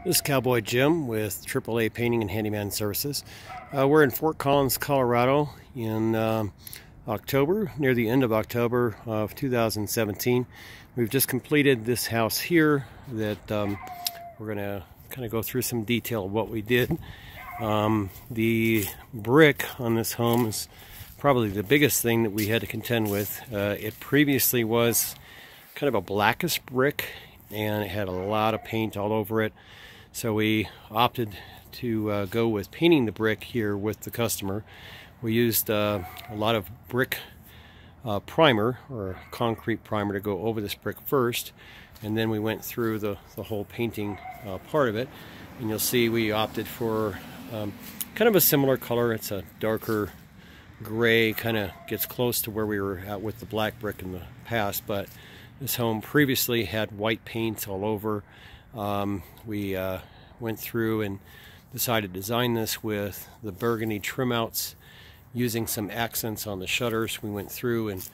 This is Cowboy Jim with AAA Painting and Handyman Services. We're in Fort Collins, Colorado in October, near the end of October of 2017. We've just completed this house here that we're going to kind of go through some detail of what we did. The brick on this home is probably the biggest thing that we had to contend with. It previously was kind of a blackish brick and it had a lot of paint all over it. So we opted to go with painting the brick here with the customer. We used a lot of brick primer or concrete primer to go over this brick first, and then we went through the whole painting part of it. And you'll see we opted for kind of a similar color. It's a darker gray, kind of gets close to where we were at with the black brick in the past, but this home previously had white paint all over. We went through and decided to design this with the burgundy trim outs using some accents on the shutters. We went through and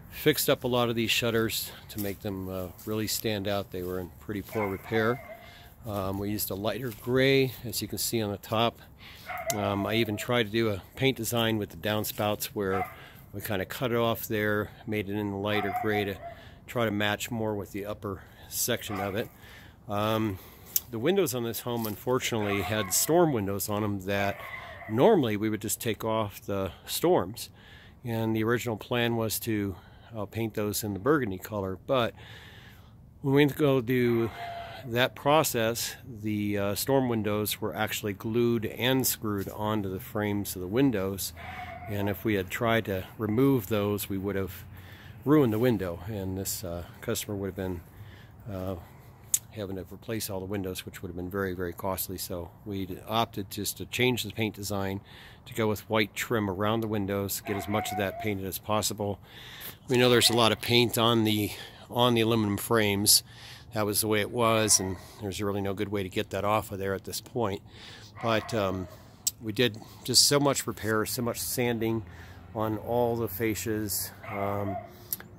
fixed up a lot of these shutters to make them really stand out. They were in pretty poor repair. We used a lighter gray, as you can see on the top. I even tried to do a paint design with the downspouts where we kind of cut it off there, made it in the lighter gray to try to match more with the upper section of it. The windows on this home unfortunately had storm windows on them that normally we would just take off the storms, and the original plan was to paint those in the burgundy color. But when we go do that process, the storm windows were actually glued and screwed onto the frames of the windows, and if we had tried to remove those we would have ruined the window, and this customer would have been having to replace all the windows, which would have been very, very costly. So we opted just to change the paint design to go with white trim around the windows, get as much of that painted as possible. We know there's a lot of paint on the aluminum frames. That was the way it was, and there's really no good way to get that off of there at this point. But we did just so much repair, so much sanding on all the fascias,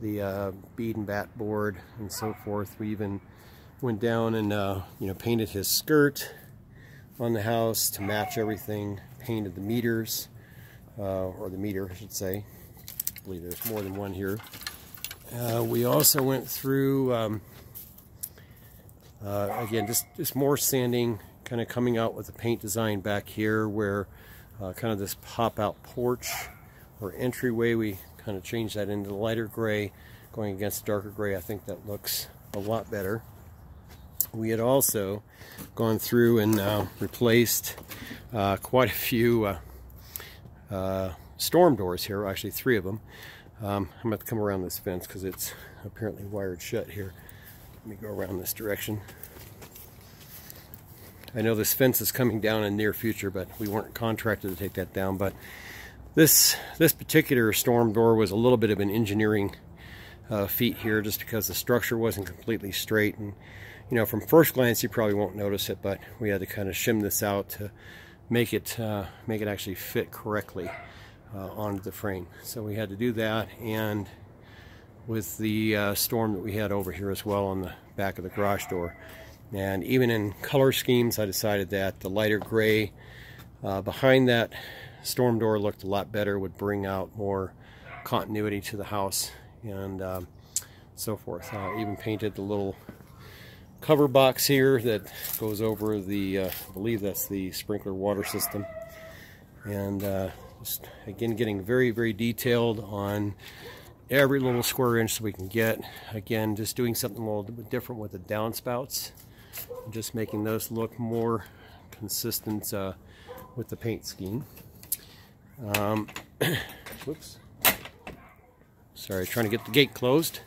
the bead and bat board and so forth. We even went down and painted his skirt on the house to match everything, painted the meters, or the meter I should say. I believe there's more than one here. We also went through again just more sanding, kind of coming out with the paint design back here where kind of this pop out porch or entryway, we kind of changed that into the lighter gray going against darker gray. I think that looks a lot better. We had also gone through and replaced quite a few storm doors here, actually 3 of them. I'm going to come around this fence because it's apparently wired shut here. Let me go around this direction. I know this fence is coming down in the near future, but we weren't contracted to take that down. But this particular storm door was a little bit of an engineering feat here, just because the structure wasn't completely straight. And from first glance you probably won't notice it, but we had to kind of shim this out to make it actually fit correctly onto the frame. So we had to do that, and with the storm that we had over here as well on the back of the garage door. And even in color schemes, I decided that the lighter gray behind that storm door looked a lot better, would bring out more continuity to the house, and so forth. Even painted the little cover box here that goes over the, I believe that's the sprinkler water system. And just again getting very, very detailed on every little square inch that we can get. Again, just doing something a little bit different with the downspouts, just making those look more consistent with the paint scheme. Whoops. Sorry, trying to get the gate closed.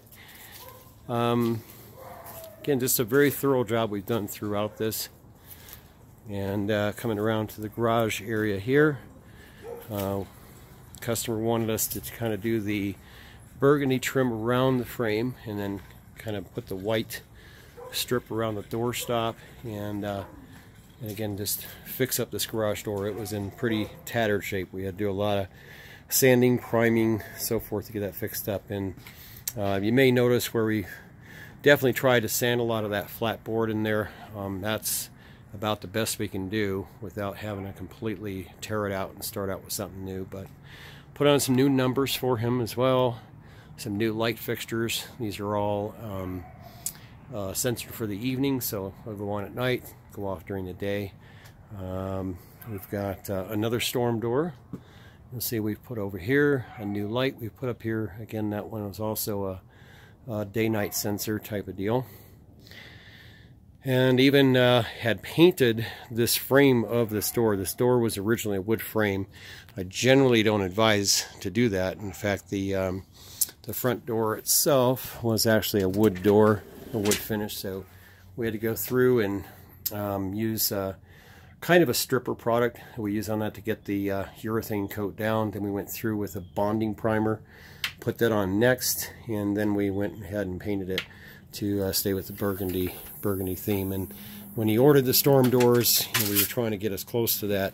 Again, just a very thorough job we've done throughout this. And coming around to the garage area here, customer wanted us to kind of do the burgundy trim around the frame and then kind of put the white strip around the doorstop, and again just fix up this garage door. It was in pretty tattered shape. We had to do a lot of sanding, priming, so forth to get that fixed up. And you may notice where we definitely tried to sand a lot of that flat board in there. That's about the best we can do without having to completely tear it out and start out with something new. But put on some new numbers for him as well, some new light fixtures. These are all censored for the evening, so they'll go on at night, go off during the day. We've got another storm door. You'll see we've put over here a new light we've put up here. Again, that one was also a day-night sensor type of deal. And even had painted this frame of this door. This door was originally a wood frame. I generally don't advise to do that. In fact, the front door itself was actually a wood door, a wood finish. So we had to go through and use kind of a stripper product we use on that to get the urethane coat down. Then we went through with a bonding primer, put that on next, and then we went ahead and painted it to stay with the burgundy theme. And when he ordered the storm doors, we were trying to get as close to that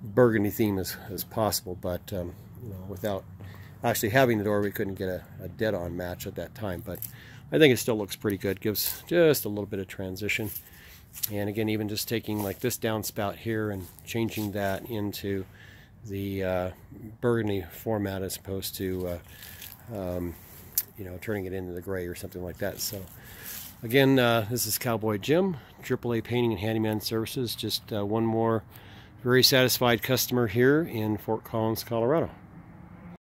burgundy theme as possible, but without actually having the door, we couldn't get a dead-on match at that time. But I think it still looks pretty good, gives just a little bit of transition. And again, even just taking like this downspout here and changing that into the burgundy format as opposed to turning it into the gray or something like that. So again, this is Cowboy Jim, AAA Painting and Handyman Services. Just one more very satisfied customer here in Fort Collins, Colorado.